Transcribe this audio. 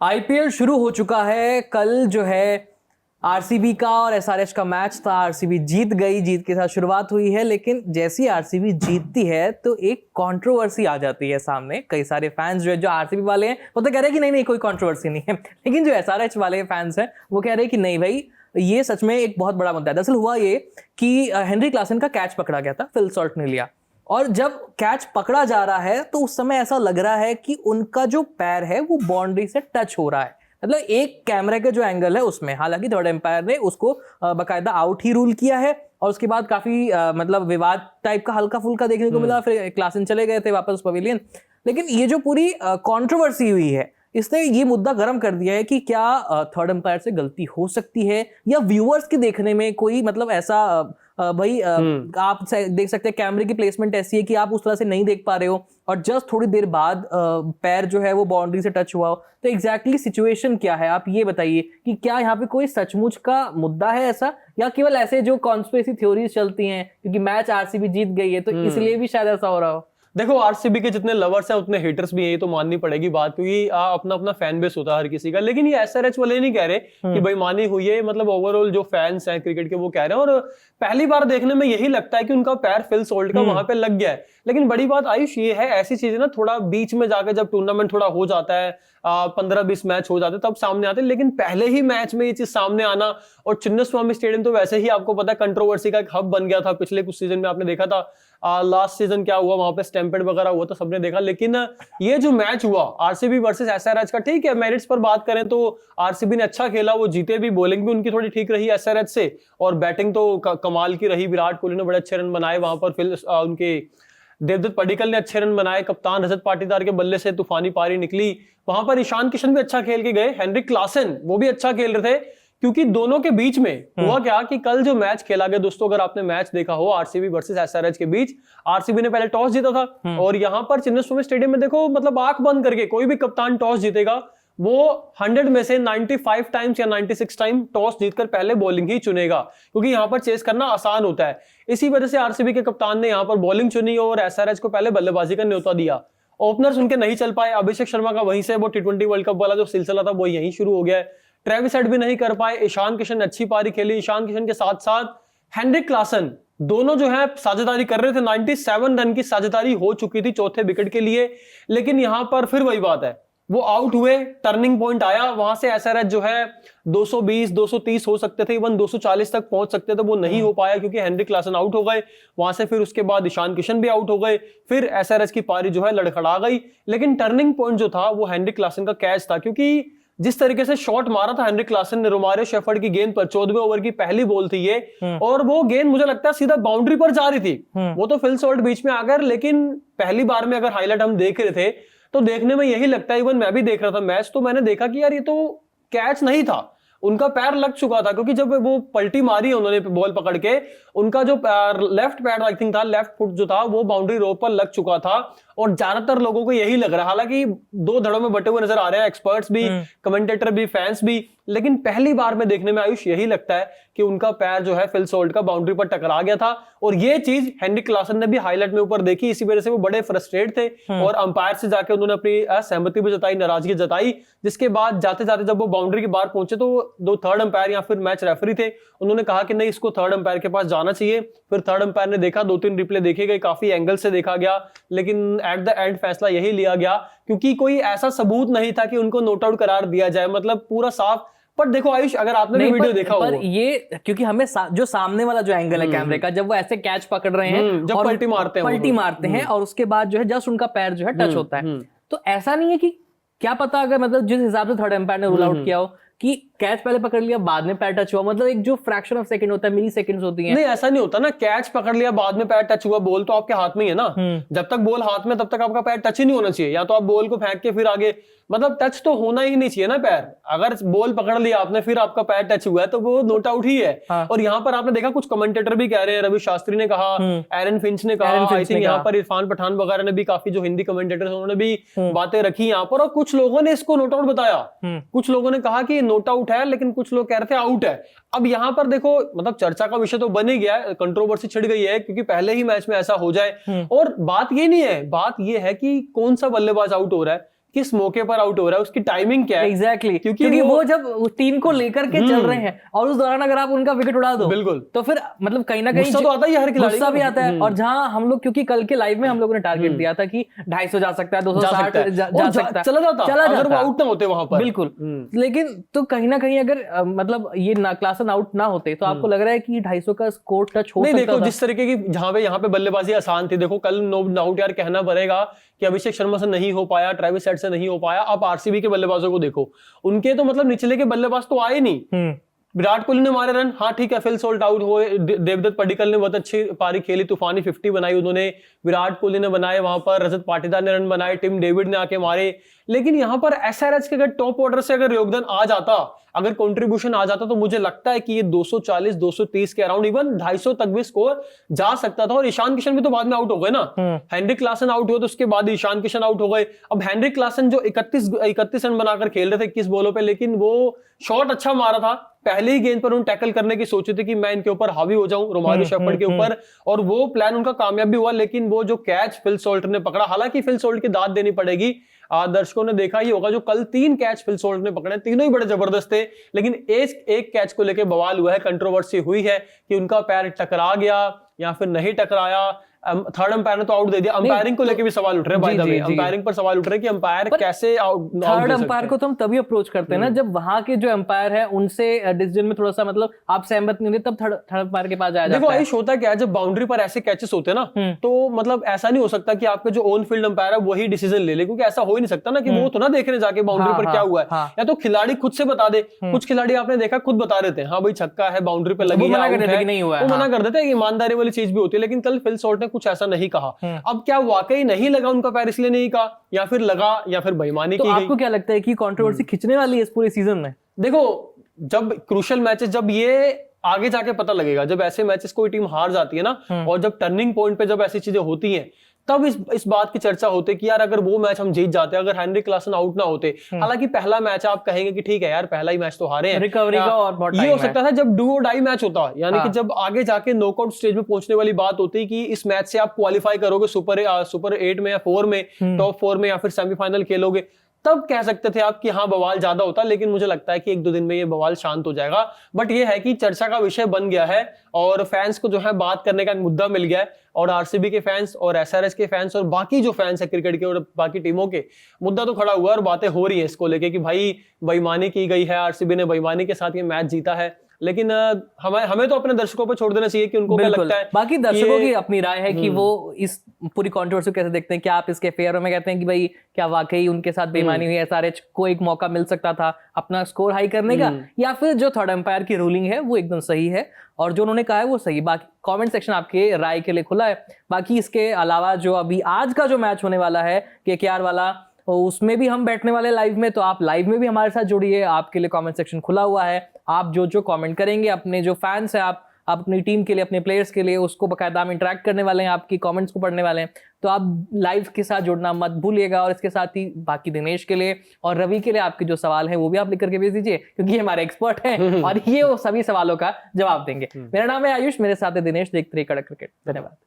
IPL शुरू हो चुका है। कल जो है आरसीबी का और एसआरएच का मैच था। आरसीबी जीत गई, जीत के साथ शुरुआत हुई है, लेकिन जैसी आरसीबी जीतती है तो एक कंट्रोवर्सी आ जाती है सामने। कई सारे फैंस जो आरसीबी वाले हैं वो तो कह रहे हैं कि नहीं कोई कंट्रोवर्सी नहीं है, लेकिन जो एसआरएच वाले फैंस हैं वो कह रहे हैं कि नहीं भाई, ये सच में एक बहुत बड़ा मुद्दा है। दरअसल हुआ ये कि हेनरी क्लासन का कैच पकड़ा गया था, फिल सॉल्ट ने लिया, और जब कैच पकड़ा जा रहा है तो उस समय ऐसा लग रहा है कि उनका जो पैर है वो बाउंड्री से टच हो रहा है। मतलब एक कैमरे का जो एंगल है उसमें, हालांकि थर्ड एम्पायर ने उसको बकायदा आउट ही रूल किया है, और उसके बाद काफी मतलब विवाद टाइप का हल्का फुल्का देखने को मिला। फिर क्लासन चले गए थे वापस पवेलियन। लेकिन ये जो पूरी कंट्रोवर्सी हुई है, इसने ये मुद्दा गर्म कर दिया है कि क्या थर्ड एम्पायर से गलती हो सकती है, या व्यूअर्स के देखने में कोई मतलब ऐसा भाई आप देख सकते हैं कैमरे की प्लेसमेंट ऐसी है कि आप उस तरह से नहीं देख पा रहे हो, और जस्ट थोड़ी देर बाद पैर जो है वो बाउंड्री से टच हुआ हो। तो एग्जैक्टली सिचुएशन क्या है, आप ये बताइए कि क्या यहाँ पे कोई सचमुच का मुद्दा है ऐसा, या केवल ऐसे जो कॉन्स्पिरेसी थ्योरीज चलती हैं क्योंकि मैच आरसीबी जीत गई है तो इसलिए भी शायद ऐसा हो रहा हो। देखो, आरसीबी के जितने लवर्स हैं उतने हेटर्स भी हैं, ये तो माननी पड़ेगी बात, क्योंकि अपना अपना फैन बेस होता है हर किसी का। लेकिन ये एसआरएच वाले नहीं कह रहे कि भाई मानी हुई है, मतलब ओवरऑल जो फैंस हैं क्रिकेट के वो कह रहे हैं। और पहली बार देखने में यही लगता है कि उनका पैर फिल सॉल्ट का वहां पे लग गया है। लेकिन बड़ी बात आयुष ये है, ऐसी चीजें ना थोड़ा बीच में जाकर जब टूर्नामेंट थोड़ा हो जाता है, 15-20 मैच हो जाते हैं तब सामने आते हैं। लेकिन पहले ही मैच में ये चीज सामने आना, और चिन्नास्वामी स्टेडियम तो वैसे ही आपको पता है कंट्रोवर्सी का एक हब बन गया था। पिछले कुछ सीजन में आपने देखा था, लास्ट सीजन क्या हुआ, वहां पे स्टैम्पेड वगैरह हुआ तो सबने देखा। लेकिन ये जो मैच हुआ आरसीबी वर्सेस एसआरएच का, ठीक है मेरिट्स पर बात करें तो आरसीबी ने अच्छा खेला, वो जीते भी, बॉलिंग भी उनकी थोड़ी ठीक रही एसआरएच से, और बैटिंग तो कमाल की रही। विराट कोहली ने बड़े अच्छे रन बनाए वहां पर, फिर उनके देवदत्त पडिक्कल ने अच्छे रन बनाए, कप्तान रजत पाटीदार के बल्ले से तूफानी पारी निकली। वहां पर ईशान किशन भी अच्छा खेल के गए, हेनरी क्लासन वो भी अच्छा खेल रहे थे। क्योंकि दोनों के बीच में हुआ क्या कि कल जो मैच खेला गया दोस्तों, अगर आपने मैच देखा हो आरसीबी वर्सेस एसआरएच के बीच, आरसीबी ने पहले टॉस जीता था, और यहां पर चिन्नास्वामी स्टेडियम में देखो, मतलब आंख बंद करके कोई भी कप्तान टॉस जीतेगा वो 100 में से 95 टाइम्स या 96 टाइम टॉस जीतकर पहले बॉलिंग ही चुनेगा, क्योंकि यहां पर चेस करना आसान होता है। इसी वजह से आरसीबी के कप्तान ने यहां पर बॉलिंग चुनी और एसआरएच को पहले बल्लेबाजी का न्योता दिया। ओपनर्स उनके नहीं चल पाए, अभिषेक शर्मा का वहीं से वो टी20 वर्ल्ड कप वाला जो सिलसिला था वो यहीं शुरू हो गया है। ट्रेविस हेड भी नहीं कर पाए, ईशान किशन अच्छी पारी खेली। ईशान किशन के साथ साथ हेनरी क्लासन दोनों जो है साझेदारी कर रहे थे। 97 रन की साझेदारी हो चुकी थी चौथे विकेट के लिए, लेकिन यहां पर फिर वही बात है, वो आउट हुए, टर्निंग पॉइंट आया, वहां से एसआरएच जो है 220 230 हो सकते थे, इवन 240 तक पहुंच सकते थे, वो नहीं हो पाया क्योंकि हेनरी क्लासन आउट हो गए वहां से। फिर उसके बाद ईशान किशन भी आउट हो गए, फिर एसआरएच की पारी जो है लड़खड़ा गई। लेकिन टर्निंग पॉइंट जो था वो हेनरी क्लासन का कैच था, क्योंकि जिस तरीके से शॉट मारा था हेनरी क्लासन ने रोमारियो शेफर्ड की गेंद पर, 14वें ओवर की पहली बॉल थी ये, और वो गेंद मुझे लगता है सीधा बाउंड्री पर जा रही थी। वो तो फिल सॉल्ट बीच में आ गया, लेकिन पहली बार में अगर हाईलाइट हम देख रहे थे तो देखने में यही लगता है, इवन मैं भी देख रहा था मैच तो मैंने देखा कि यार ये तो कैच नहीं था, उनका पैर लग चुका था। क्योंकि जब वो पलटी मारी उन्होंने बॉल पकड़ के, उनका जो लेफ्ट पैर आई थिंक था, लेफ्ट फुट जो था वो बाउंड्री रोप पर लग चुका था, और ज्यादातर लोगों को यही लग रहा है। हालांकि दो धड़ों में बटे हुए नजर आ रहे हैं, एक्सपर्ट्स भी, कमेंटेटर भी, फैंस भी, लेकिन पहली बार में देखने में आयुष यही लगता है कि उनका पैर जो है फिल सॉल्ट का बाउंड्री पर टकरा गया था। और ये चीज हेनरी क्लासन ने भी हाईलाइट में ऊपर देखी, इसी वजह से वो बड़े फ्रस्ट्रेट थे, और अंपायर से जाके उन्होंने अपनी असहमति भी जताई, नाराजगी जताई। जिसके बाद जाते जाते जब वो बाउंड्री के बाहर पहुंचे तो दो थर्ड अंपायर या फिर मैच रेफरी थे, उन्होंने कहा कि नहीं इसको थर्ड अंपायर के पास जाना चाहिए। फिर थर्ड अंपायर ने देखा, 2-3 रिप्ले देखे गए, काफी एंगल से देखा गया, लेकिन एट द एंड फैसला यही लिया गया क्योंकि कोई ऐसा सबूत नहीं था कि उनको नोट आउट करार दिया जाए, मतलब पूरा साफ। पर देखो आयुष, अगर आपने भी वीडियो देखा होगा, ये क्योंकि हमें जो सामने वाला जो एंगल है कैमरे का, जब वो ऐसे कैच पकड़ रहे हैं, जब पलटी मारते हैं और उसके बाद जो है जस्ट उनका पैर जो है टच होता है, तो ऐसा नहीं है कि क्या पता, अगर मतलब जिस हिसाब से थर्ड एम्पायर ने रूल आउट किया हो कि कैच पहले पकड़ लिया बाद में पैर टच हुआ, मतलब एक जो फ्रैक्शन ऑफ सेकंड होता है, मिली सेकंड्स होती हैं। नहीं ऐसा नहीं होता ना, कैच पकड़ लिया बाद में पैर टच हुआ, बॉल तो आपके हाथ में ही है ना। जब तक बॉल हाथ में तब तक आपका पैर टच ही नहीं होना चाहिए, या तो आप बॉल को फेंक के फिर आगे, मतलब टच तो होना ही नहीं चाहिए ना पैर। अगर बॉल पकड़ लिया आपने फिर आपका पैर टच हुआ है तो वो नोट आउट ही है। और यहाँ पर आपने देखा कुछ कमेंटेटर भी कह रहे हैं, रवि शास्त्री ने कहा, एरन फिंच ने कहा, आई थिंक यहाँ पर इरफान पठान वगैरह ने भी, काफी जो हिंदी कमेंटेटर उन्होंने भी बातें रखी यहाँ पर, और कुछ लोगों ने इसको नोट आउट बताया, कुछ लोगों ने कहा कि नोट आउट है, लेकिन कुछ लोग कह रहे थे आउट है। अब यहाँ पर देखो, मतलब चर्चा का विषय तो बन ही गया, कंट्रोवर्सी छिड़ गई है क्योंकि पहले ही मैच में ऐसा हो जाए। और बात ये नहीं है, बात ये है कि कौन सा बल्लेबाज आउट हो रहा है, किस मौके पर आउट हो रहा है, उसकी टाइमिंग क्या है। एग्जैक्टली क्योंकि वो जब टीम को लेकर के चल रहे हैं और उस दौरान अगर आप उनका विकेट उड़ा दो बिल्कुल, तो फिर मतलब कहीं ना कहीं गुस्सा तो आता ही है हर खिलाड़ी गुस्सा को। भी आता है। और जहां हम लोग, क्योंकि कल के लाइव में हम लोगों ने टारगेट दिया था कि 250 जा सकता है, 260 जा सकता है, चला जाता अगर वो आउट ना होते वहां पर। बिल्कुल। लेकिन तो कहीं ना कहीं अगर मतलब ये क्लासन आउट ना होते तो आपको लग रहा है कि 250 का स्कोर टच हो सकता था? देखो जिस तरीके की जहां पे यहाँ पे बल्लेबाजी आसान थी, देखो कल नो डाउट यार कहना पड़ेगा कि अभिषेक शर्मा से नहीं हो पाया, ट्रेविस हेड से नहीं हो पाया। अब आरसीबी के बल्लेबाजों को देखो, उनके तो मतलब निचले के बल्लेबाज तो आए नहीं। विराट कोहली ने मारे रन, हाँ ठीक है, फिल सोल्ट आउट हुए, देवदत्त पडिक्कल ने बहुत अच्छी पारी खेली, तूफानी 50 बनाई उन्होंने, विराट कोहली ने बनाए, वहां पर रजत पाटीदार ने रन बनाए, टिम डेविड ने आके मारे। लेकिन यहाँ पर एसआरएच के अगर टॉप ऑर्डर से अगर योगदान आ जाता, अगर कंट्रीब्यूशन आ जाता, तो मुझे लगता है कि ये 240 230 के अराउंड, इवन 250 तक भी स्कोर जा सकता था। और ईशान किशन भी तो बाद में आउट हो गए ना, हेनरिक क्लासन आउट हुए तो उसके बाद ईशान किशन आउट हो गए। अब हेनरिक क्लासन जो 31 रन बनाकर खेल रहे थे 21 बॉलों पे, लेकिन वो शॉट अच्छा मारा था, पहले ही गेंद पर उन्होंने टैकल करने की सोची थी कि मैं इनके ऊपर हावी हो जाऊं, रोमारियो शेफर्ड के ऊपर, और वो प्लान उनका कामयाब भी हुआ। लेकिन वो जो कैच फिल सोल्ट ने पकड़ा, हालांकि फिल सोल्ट की दाद देनी पड़ेगी, दर्शकों ने देखा ही होगा, जो कल 3 कैच फिल सोल्ट ने पकड़े, तीनों ही बड़े जबरदस्त थे। लेकिन एक कैच को लेकर बवाल हुआ है, कंट्रोवर्सी हुई है कि उनका पैर टकरा गया या फिर नहीं टकराया। थर्ड अंपायर ने तो आउट दे दिया। अंपायरिंग को लेकर भी सवाल उठ रहे हैं, बाय द वे अंपायरिंग पर सवाल उठ रहे हैं कि अंपायर कैसे आउट। थर्ड अंपायर को तो हम तभी अप्रोच करते हैं ना जब वहां के जो अंपायर है उनसे डिसीजन में थोड़ा सा मतलब आप सहमत नहीं होते, तब थर्ड अंपायर के पास जाया जाता है। देखो आयुष, होता क्या है, जब बाउंड्री पर ऐसे कैचेस होते हैं ना, तो मतलब ऐसा नहीं हो सकता कि आपका जो ऑन फील्ड अंपायर है वही डिसीजन ले ले, क्योंकि ऐसा हो ही नहीं सकता ना कि वो तो ना देखने जाके बाउंड्री पर क्या हुआ है, या तो खिलाड़ी खुद से बता दे। कुछ खिलाड़ी आपने देखा खुद बता रहे थे, हाँ भाई छक्का है, बाउंड्री पे लगी है, वो मना कर देते हैं, ईमानदारी वाली चीज भी होती है। लेकिन कल फिल सोल्ट ने कुछ ऐसा नहीं कहा। अब क्या वाकई नहीं लगा उनका पैर इसलिए नहीं कहा, या फिर लगा, या फिर बेईमानी की गई? आपको क्या लगता है कि कंट्रोवर्सी खिंचने वाली है इस पूरे सीजन में? देखो, जब क्रूशियल मैचेस, जब ये आगे जाके पता लगेगा, जब ऐसे मैचेस कोई टीम हार जाती है ना, और जब टर्निंग पॉइंट पे जब ऐसी चीजें होती हैं, तब इस बात की चर्चा होती है कि यार अगर वो मैच हम जीत जाते, अगर हेनरिक क्लासन आउट ना होते, हालांकि पहला मैच आप कहेंगे कि ठीक है यार पहला ही मैच तो हारे हैं, रिकवरी का और बहुत ये हो सकता था जब डू और डाई मैच होता, यानी कि जब आगे जाके नॉकआउट स्टेज में पहुंचने वाली बात होती कि इस मैच से आप क्वालिफाई करोगे सुपर 8 में या 4 में, टॉप 4 में, या फिर सेमीफाइनल खेलोगे, तब कह सकते थे आप कि हाँ बवाल ज्यादा होता। लेकिन मुझे लगता है कि 1-2 दिन में ये बवाल शांत हो जाएगा। बट ये है कि चर्चा का विषय बन गया है और फैंस को जो है बात करने का एक मुद्दा मिल गया है, और आरसीबी के फैंस और एसआरएच के फैंस और बाकी जो फैंस है क्रिकेट के और बाकी टीमों के, मुद्दा तो खड़ा हुआ है और बातें हो रही है इसको लेके कि भाई बेईमानी की गई है, आरसीबी ने बेईमानी के साथ ये मैच जीता है। लेकिन हमें तो अपने दर्शकों पर छोड़ देना चाहिए कि उनको क्या लगता है। बाकी दर्शकों की अपनी राय है कि वो इस पूरी कंट्रोवर्सी कैसे देखते हैं। क्या आप इसके फेयर में कहते हैं कि भाई क्या वाकई उनके साथ बेईमानी हुई, एसआरएच को एक मौका मिल सकता था अपना स्कोर हाई करने का, या फिर जो थर्ड अंपायर की रूलिंग है वो एकदम सही है और जो उन्होंने कहा है वो सही। बाकी कमेंट सेक्शन आपके राय के लिए खुला है। बाकी इसके अलावा जो अभी आज का जो मैच होने वाला है केकेआर वाला, उसमें भी हम बैठने वाले लाइव में, तो आप लाइव में भी हमारे साथ जुड़िए, आपके लिए कमेंट सेक्शन खुला हुआ है। आप जो कमेंट करेंगे, अपने जो फैंस हैं, आप अपनी टीम के लिए, अपने प्लेयर्स के लिए, उसको बकायदा हम इंटरेक्ट करने वाले हैं, आपकी कमेंट्स को पढ़ने वाले हैं। तो आप लाइव के साथ जुड़ना मत भूलिएगा। और इसके साथ ही बाकी दिनेश के लिए और रवि के लिए आपके जो सवाल हैं वो भी आप लिख करके भेज दीजिए, क्योंकि ये हमारे एक्सपर्ट हैं और ये वो सभी सवालों का जवाब देंगे। मेरा नाम है आयुष, मेरे साथ है दिनेश। देखते रहिए कड़क क्रिकेट। धन्यवाद।